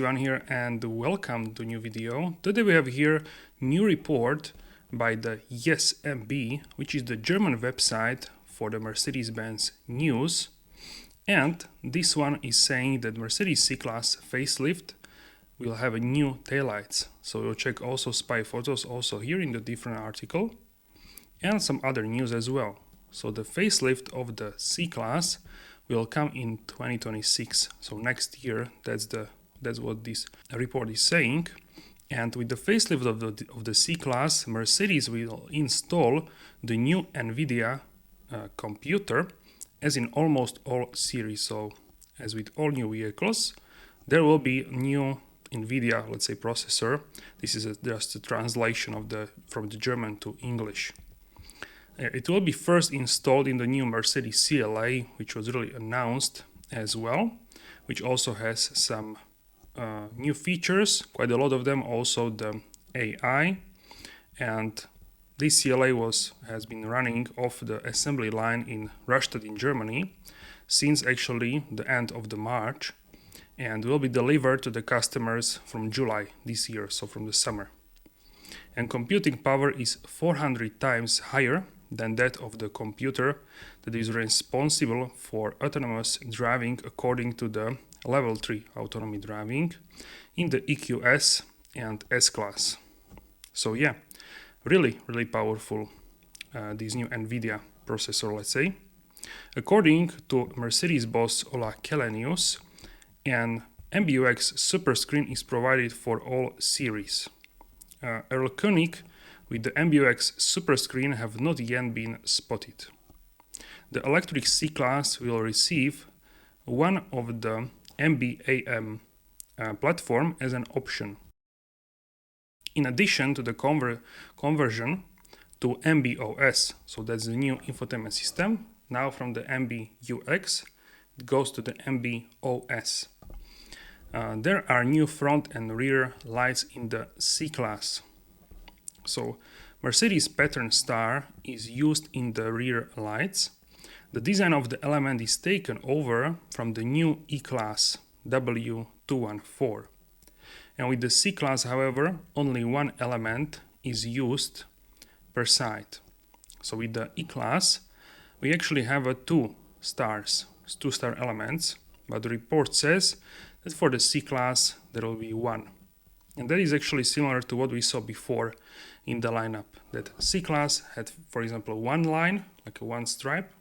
Ivan here and welcome to a new video. Today we have here new report by the MERCEDES, which is the German website for the Mercedes-Benz news. And this one is saying that Mercedes C Class Facelift will have a new taillights. So we'll check also spy photos also here in the different article and some other news as well. So the facelift of the C Class will come in 2026. So next year, that's what this report is saying. And with the facelift of the C Class, Mercedes will install the new NVIDIA computer, as in almost all series. So as with all new vehicles, there will be new NVIDIA, let's say, processor. This is just a translation of from the German to English. It will be first installed in the new Mercedes CLA, which was really announced as well, which also has some new features, quite a lot of them, also the AI. And this CLA has been running off the assembly line in Rastatt in Germany since actually the end of the March, and will be delivered to the customers from July this year, so from the summer. And computing power is 400 times higher than that of the computer that is responsible for autonomous driving according to the Level 3 autonomy driving in the EQS and S-Class. So yeah, really powerful, this new NVIDIA processor, let's say. According to Mercedes boss Ola Källenius, an MBUX superscreen is provided for all series. Erlkönig with the MBUX superscreen have not yet been spotted. The electric C-Class will receive one of the MB-AM platform as an option. In addition to the conversion to MB.OS, so that's the new infotainment system, now from the MBUX, it goes to the MB.OS. There are new front and rear lights in the C-Class. So Mercedes pattern star is used in the rear lights. The design of the element is taken over from the new E-Class W214. And with the C-Class, however, only one element is used per side. So with the E-Class, we actually have two-star elements, but the report says that for the C-Class there will be one. And that is actually similar to what we saw before in the lineup, that C-Class had, for example, one line, like a one stripe,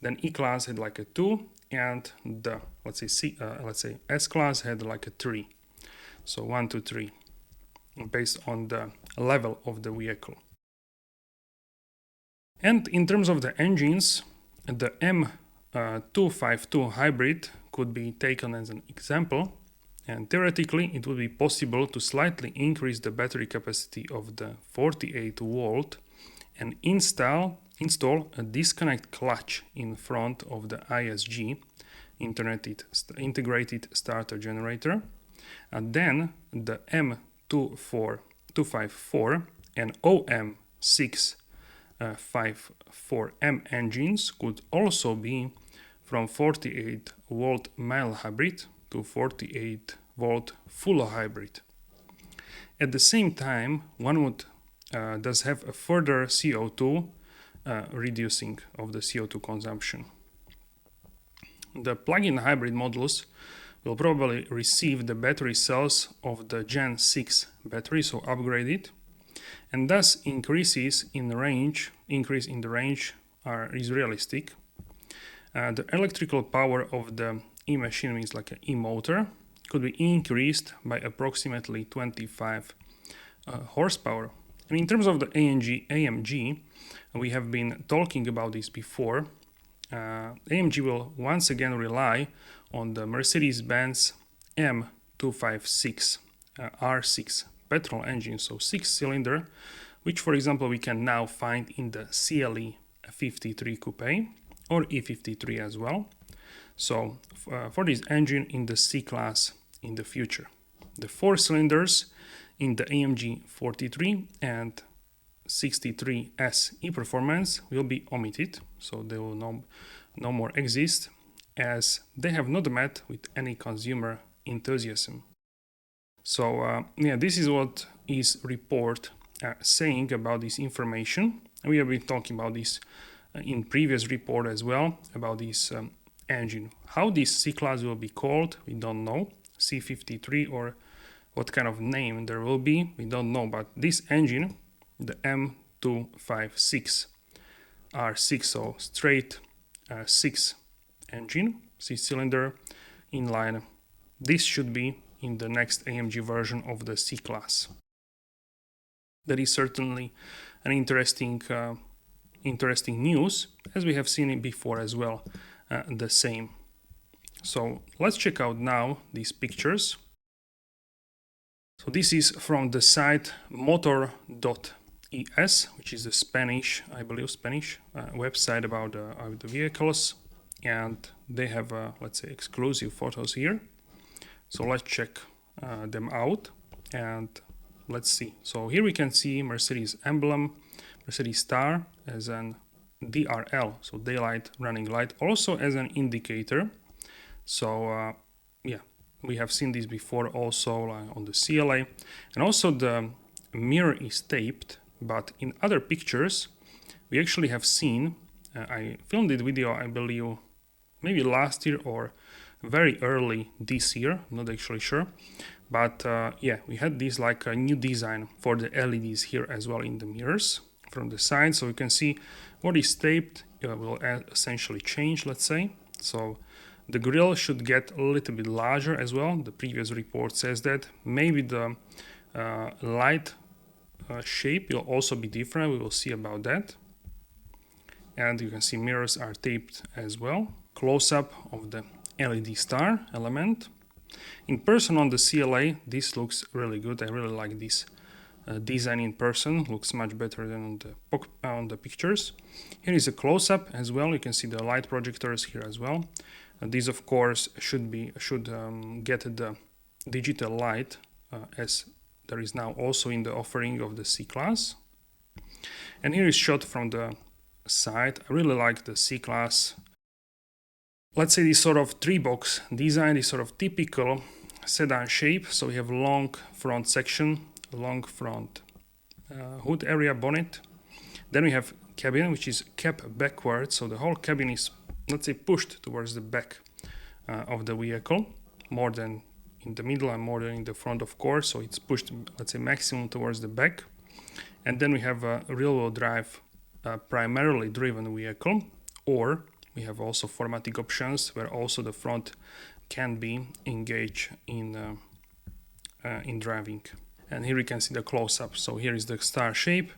then E-Class had like a two, and the, let's say S-Class had like a three. So 1, 2, 3, based on the level of the vehicle. And in terms of the engines, the M252 hybrid could be taken as an example, and theoretically it would be possible to slightly increase the battery capacity of the 48 volt and install a disconnect clutch in front of the ISG, integrated starter generator, and then the M254 and OM654M engines could also be from 48 volt mild hybrid to 48 volt full hybrid. At the same time, one does have a further CO2 reducing of the CO2 consumption. The plug-in hybrid models will probably receive the battery cells of the Gen 6 battery, so upgraded, and thus increase in the range is realistic. The electrical power of the e-machine, means like an e-motor, could be increased by approximately 25 horsepower. And in terms of the AMG, we have been talking about this before. AMG will once again rely on the Mercedes-Benz M256 R6 petrol engine, so 6-cylinder, which, for example, we can now find in the CLE 53 Coupe or E53 as well. So for this engine in the C-Class in the future. The 4 cylinders in the AMG 43 and 63S e-performance will be omitted, so they will no more exist, as they have not met with any consumer enthusiasm. So yeah, this is what is report saying about this information. And we have been talking about this in previous report as well, about this engine. How this C-Class will be called, we don't know. C53 or what kind of name there will be, we don't know. But this engine, the M256 R6, so straight 6 engine, 6-cylinder inline, this should be in the next AMG version of the C-Class. That is certainly an interesting news, as we have seen it before as well, the same. So let's check out now these pictures. So this is from the site Motor.es, which is the Spanish, I believe Spanish website about the vehicles, and they have let's say exclusive photos here. So let's check them out and let's see. So here we can see Mercedes emblem, Mercedes star as an DRL, so daylight running light, also as an indicator. So yeah, we have seen this before also on the CLA, and also the mirror is taped, but in other pictures we actually have seen, I filmed this video I believe maybe last year or very early this year, I'm not actually sure, but yeah, we had this like a new design for the LEDs here as well in the mirrors from the side. So you can see what is taped will essentially change, let's say. So the grille should get a little bit larger as well. The previous report says that. Maybe the light shape will also be different. We will see about that. And you can see mirrors are taped as well. Close-up of the LED star element. In person on the CLA, this looks really good. I really like this design in person. Looks much better than on the pictures. Here is a close-up as well. You can see the light projectors here as well. These of course should get the digital light as there is now also in the offering of the C-Class. And here is shot from the side. I really like the C-Class. Let's say this sort of 3-box design, this sort of typical sedan shape. So we have long front section, long front hood area, bonnet. Then we have cabin, which is kept backwards. So the whole cabin is, let's say, pushed towards the back of the vehicle, more than in the middle and more than in the front, of course. So it's pushed, let's say, maximum towards the back. And then we have a rear-wheel drive, primarily driven vehicle, or we have also 4MATIC options where also the front can be engaged in driving. And here we can see the close-up. So here is the star shape.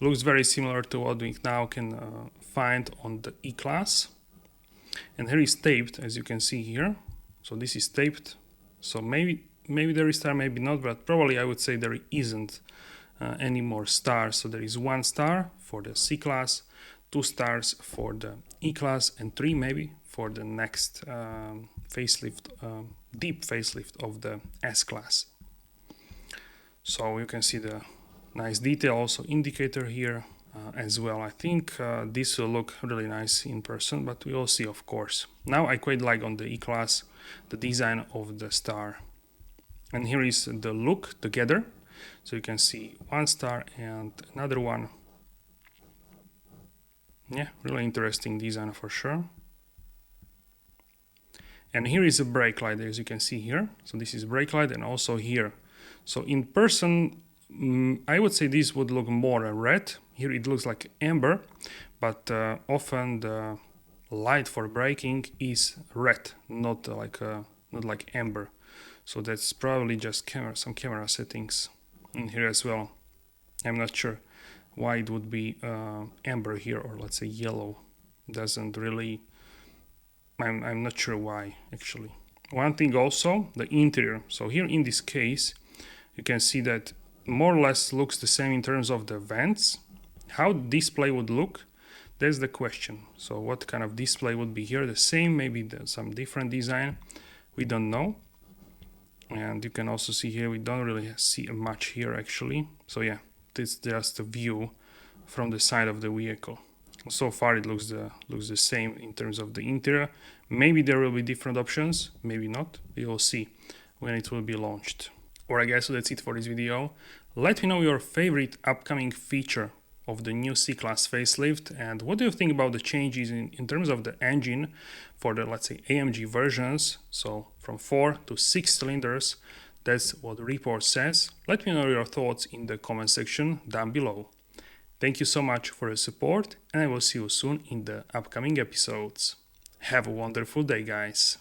Looks very similar to what we now can find on the E-Class. And here is taped, as you can see here. So this is taped. So maybe there is star, maybe not, but probably I would say there isn't any more stars. So there is 1 star for the C-Class, 2 stars for the E-Class, and 3 maybe for the next facelift, deep facelift of the S-Class. So you can see the nice detail, also indicator here as well. I think this will look really nice in person, but we will see, of course. Now I quite like on the E-Class the design of the star. And here is the look together. So you can see 1 star and another one. Yeah, really interesting design for sure. And here is a brake light, as you can see here. So this is brake light, and also here. So in person, I would say this would look more red. Here it looks like amber, but often the light for braking is red, not like amber. So that's probably just some camera settings in here as well. I'm not sure why it would be amber here, or let's say yellow. Doesn't really, I'm not sure why actually. One thing also, the interior. So here in this case, you can see that more or less looks the same in terms of the vents. How the display would look, that's the question. So what kind of display would be here? The same, maybe some different design, we don't know. And you can also see here, we don't really see much here actually. So yeah, this is just a view from the side of the vehicle. So far it looks the same in terms of the interior. Maybe there will be different options, maybe not. We will see when it will be launched. Or I guess that's it for this video. Let me know your favorite upcoming feature of the new C Class facelift, and what do you think about the changes in terms of the engine for the, let's say, AMG versions, so from 4 to 6 cylinders. That's what the report says. Let me know your thoughts in the comment section down below. Thank you so much for your support, and I will see you soon in the upcoming episodes. Have a wonderful day, guys.